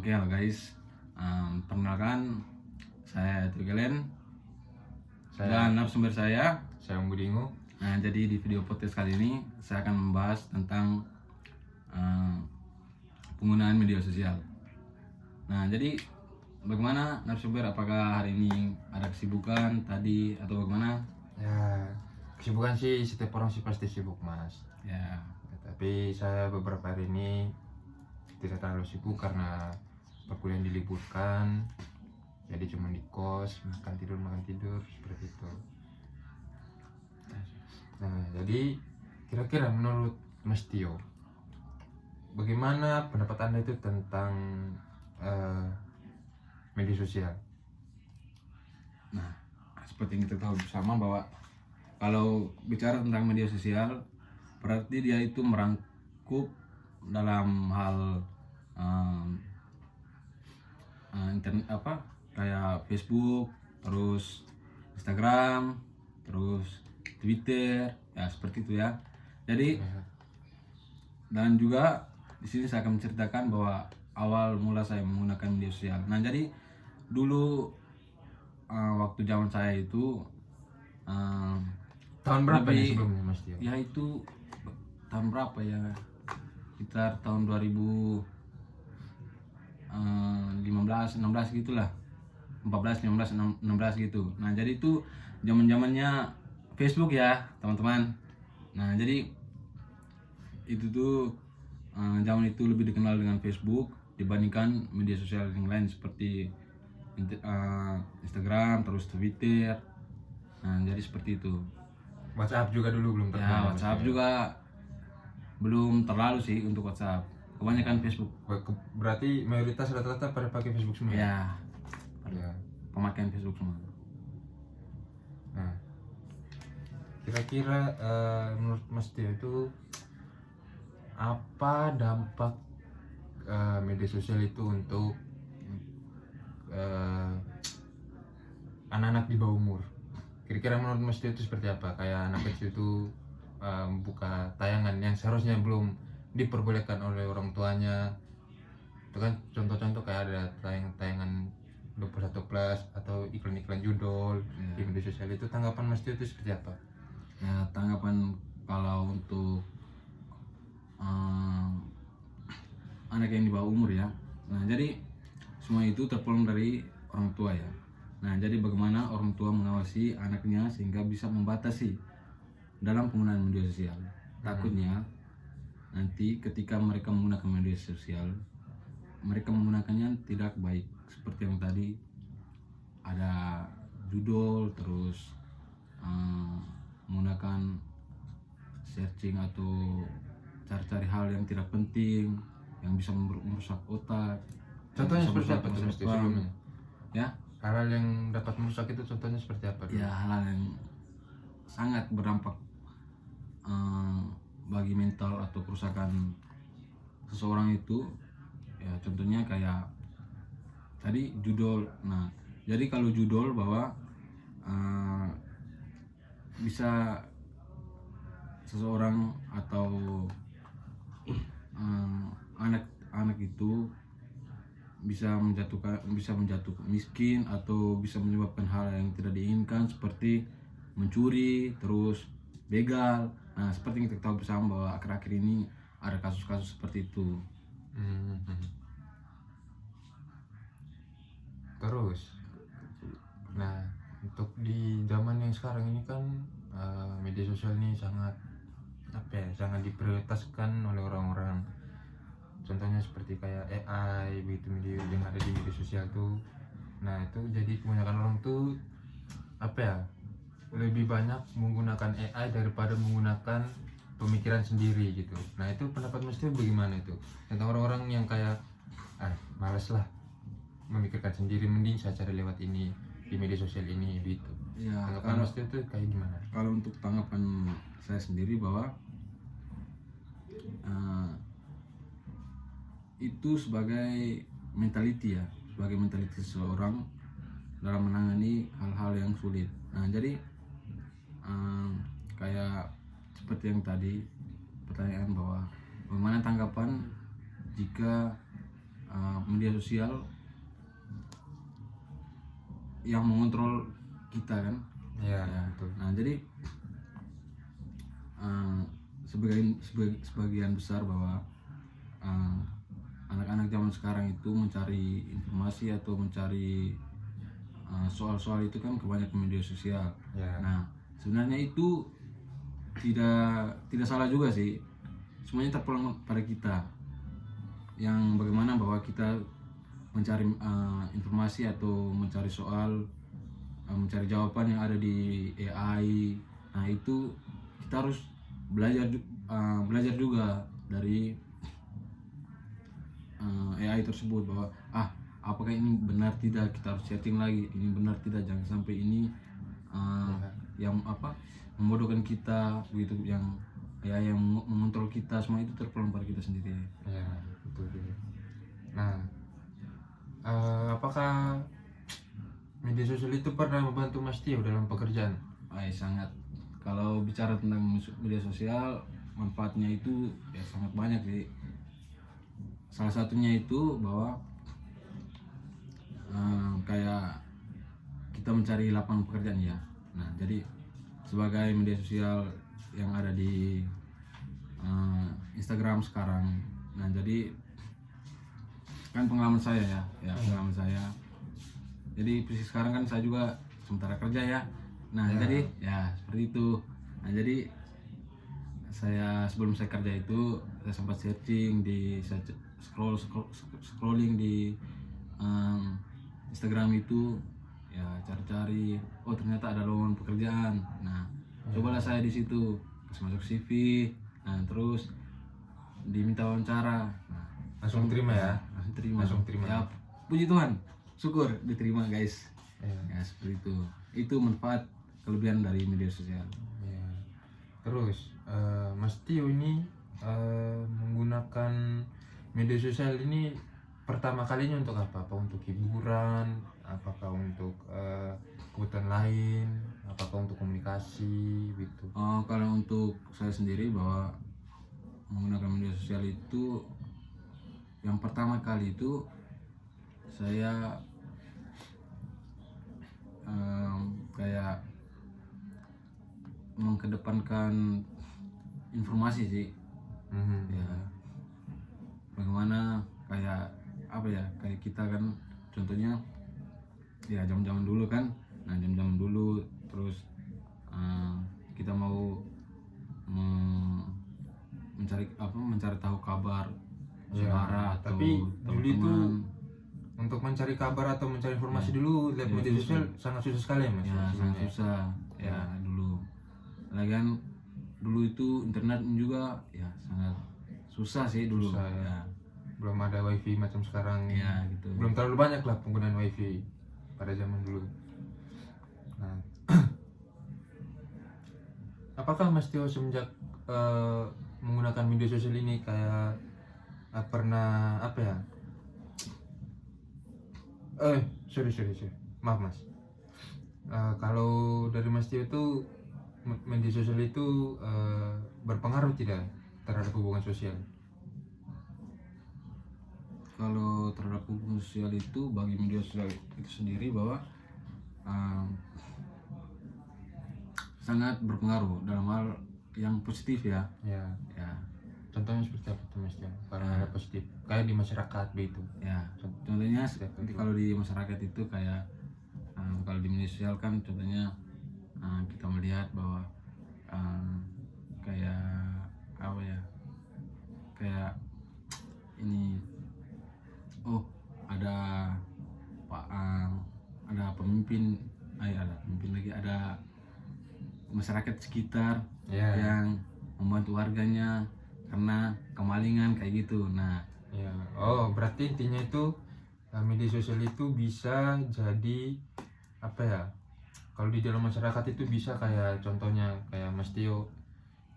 Oke, halo guys. Perkenalkan, saya Gelen dan narasumber saya. Saya Budingo. Nah, jadi di video podcast kali ini saya akan membahas tentang penggunaan media sosial. Nah, jadi bagaimana narasumber? Apakah hari ini ada kesibukan tadi atau bagaimana? Ya, kesibukan sih setiap orang sih pasti sibuk, Mas. Ya, Tapi saya beberapa hari ini tidak terlalu sibuk karena perkuliahan diliburkan. Jadi cuma di kos, makan tidur seperti itu. Nah, jadi kira-kira menurut Mas Tio, bagaimana pendapat Anda itu tentang media sosial? nah seperti yang kita tahu bersama bahwa kalau bicara tentang media sosial, berarti dia itu merangkup dalam hal internet, kayak Facebook, terus Instagram, terus Twitter, ya seperti itu ya. Jadi dan juga di sini saya akan menceritakan bahwa awal mula saya menggunakan media sosial. Nah, jadi dulu waktu zaman saya itu Tahun berapa nih lebih- sebelumnya, Mas Tio? ya itu tahun berapa ya, sekitar tahun 2015 16 gitulah, 14 15 16 gitu. Nah, jadi itu zaman-zamannya Facebook ya teman-teman. Nah, jadi itu tuh zaman itu lebih dikenal dengan Facebook dibandingkan media sosial yang lain seperti Instagram, terus Twitter. Nah, jadi seperti itu. WhatsApp juga dulu belum terkenal. Ya, Mas WhatsApp Tio. juga belum terlalu sih untuk WhatsApp. Kebanyakan Facebook. Berarti mayoritas rata-rata pada pakai Facebook semua. Ya, Ya. pemakaian Facebook semua. Nah, kira-kira menurut Mas Tio itu apa dampak media sosial itu untuk anak-anak di bawah umur? Kira-kira menurut Mas Tio itu seperti apa? Kayak anak kecil itu buka tayangan yang seharusnya belum diperbolehkan oleh orang tuanya. Itu kan contoh-contoh kayak ada tayangan 21 plus atau iklan-iklan judul di media sosial itu. Tanggapan Mas Tio itu seperti apa? Ya, tanggapan kalau untuk anak yang di bawah umur ya. Nah, jadi semua itu terpulang dari orang tua ya. Nah, jadi bagaimana orang tua mengawasi anaknya sehingga bisa membatasi dalam penggunaan media sosial. Takutnya nanti ketika mereka menggunakan media sosial, mereka menggunakannya tidak baik, seperti yang tadi ada judul, terus menggunakan searching atau cari-cari hal yang tidak penting yang bisa merusak otak. Contohnya Yang bisa seperti merusak apa tuh masa Mas Tio depan. sebelumnya? Ya, Hal-hal yang dapat merusak itu contohnya seperti apa dulu? ya hal yang sangat berdampak bagi mental atau kerusakan seseorang itu. Ya, contohnya kayak tadi judul. Nah, jadi kalau judul bahwa bisa seseorang atau anak itu bisa menjatuhkan miskin atau bisa menyebabkan hal yang tidak diinginkan seperti mencuri, terus begal. Nah, seperti yang kita tahu bersama bahwa akhir-akhir ini ada kasus-kasus seperti itu. Terus, nah untuk di zaman yang sekarang ini kan media sosial ini sangat sangat diprioritaskan oleh orang-orang. Contohnya seperti kayak AI begitu, media yang ada di media sosial tuh. Nah itu jadi kebanyakan orang tuh lebih banyak menggunakan AI daripada menggunakan pemikiran sendiri gitu. Nah itu pendapat Mas Tio bagaimana itu tentang orang-orang yang kayak malas lah memikirkan sendiri, mending saya cari lewat ini di media sosial ini gitu. Ya, Tanggapan Mas Tio tuh kayak gimana? kalau untuk tanggapan saya sendiri bahwa itu sebagai mentality ya, sebagai mentality seseorang dalam menangani hal-hal yang sulit. Nah, jadi kayak seperti yang tadi pertanyaan bahwa bagaimana tanggapan jika media sosial yang mengontrol kita kan. Ya, Ya. betul. Nah jadi sebagian besar bahwa anak-anak zaman sekarang itu mencari informasi atau mencari soal-soal itu kan kebanyakan media sosial. Ya. Nah sebenarnya itu tidak salah juga sih, semuanya terpulang pada kita yang bagaimana bahwa kita mencari informasi atau mencari soal, mencari jawaban yang ada di AI. Nah itu kita harus belajar juga dari AI tersebut bahwa apakah ini benar tidak, kita harus setting lagi ini benar tidak, jangan sampai ini yang membodohkan kita begitu, yang mengontrol kita, semua itu terpulang pada kita sendiri. Ya, betul juga. Nah, apakah media sosial itu pernah membantu Mas Tio dalam pekerjaan? Sangat. Kalau bicara tentang media sosial, manfaatnya itu ya sangat banyak sih. Salah satunya itu bahwa kayak kita mencari lapangan pekerjaan ya. Nah jadi sebagai media sosial yang ada di Instagram sekarang, nah jadi kan pengalaman saya ya pengalaman saya. Jadi posisi sekarang kan saya juga sementara kerja ya. Nah jadi ya seperti itu. Nah jadi sebelum saya kerja itu saya sempat searching saya scrolling di Instagram itu ya, cari-cari, oh ternyata ada lowongan pekerjaan. Nah cobalah saya di situ masuk CV, nah terus diminta wawancara. Nah, langsung terima ya? Langsung terima. Ya puji Tuhan, syukur diterima guys. Ya. Ya seperti itu manfaat kelebihan dari media sosial. Ya. Terus Mas Tio ini menggunakan media sosial ini pertama kalinya untuk apa? Apa untuk hiburan? Apakah untuk kebutuhan lain? Apakah untuk komunikasi gitu? Kalau untuk saya sendiri bahwa menggunakan media sosial itu yang pertama kali itu saya kayak mengedepankan informasi sih. Ya bagaimana kayak kayak kita kan contohnya ya zaman dulu kan. Nah zaman dulu terus kita mau mencari tahu kabar saudara atau tapi dulu itu teman. untuk mencari kabar atau mencari informasi dulu lihat media sosial sangat susah sekali ya Mas. Ya sangat susah ya dulu. Lagian dulu itu internet juga ya sangat susah sih dulu. Susah, ya. Belum ada wifi macam sekarang. Ya gitu. Belum terlalu banyak lah penggunaan wifi pada zaman dulu. Nah, apakah Mas Tio semenjak menggunakan media sosial ini kayak pernah sorry maaf Mas, kalau dari Mas Tio itu media sosial itu berpengaruh tidak terhadap hubungan sosial? Kalau terhadap hubungan sosial itu, bagi media sosial itu sendiri bahwa sangat berpengaruh dalam hal yang positif ya. Ya. Contohnya seperti apa tuh Mas Tio? Kalau ada positif, kayak di masyarakat begitu. Ya. Contohnya kalau di masyarakat itu kayak kalau di media sosial kan contohnya kita melihat bahwa kayak kayak ini, oh ada pemimpin lagi, ada masyarakat sekitar yang membantu warganya karena kemalingan kayak gitu. Nah berarti intinya itu media sosial itu bisa jadi kalau di dalam masyarakat itu bisa kayak contohnya kayak Mas Tio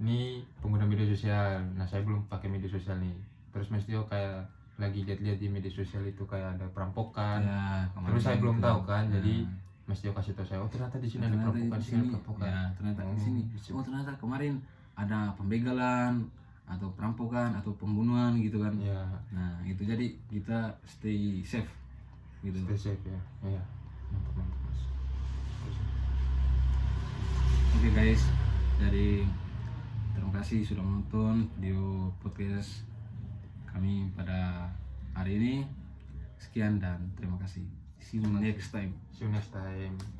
ini pengguna media sosial, nah saya belum pakai media sosial nih, terus Mas Tio kayak lagi lihat-lihat di media sosial itu kayak ada perampokan ya, terus saya belum tahu kan, jadi Mas Tio kasih tahu saya, oh ternyata di sini ada perampokan, di sini. Ya ternyata di sini, oh ternyata kemarin ada pembegalan, atau perampokan atau pembunuhan gitu kan. Ya, Nah itu jadi kita stay safe gitu. stay safe ya. Iya. Mantap Mas. Oke guys, jadi terima kasih sudah menonton video podcast kami pada hari ini. Sekian dan terima kasih. See you next time. See you next time.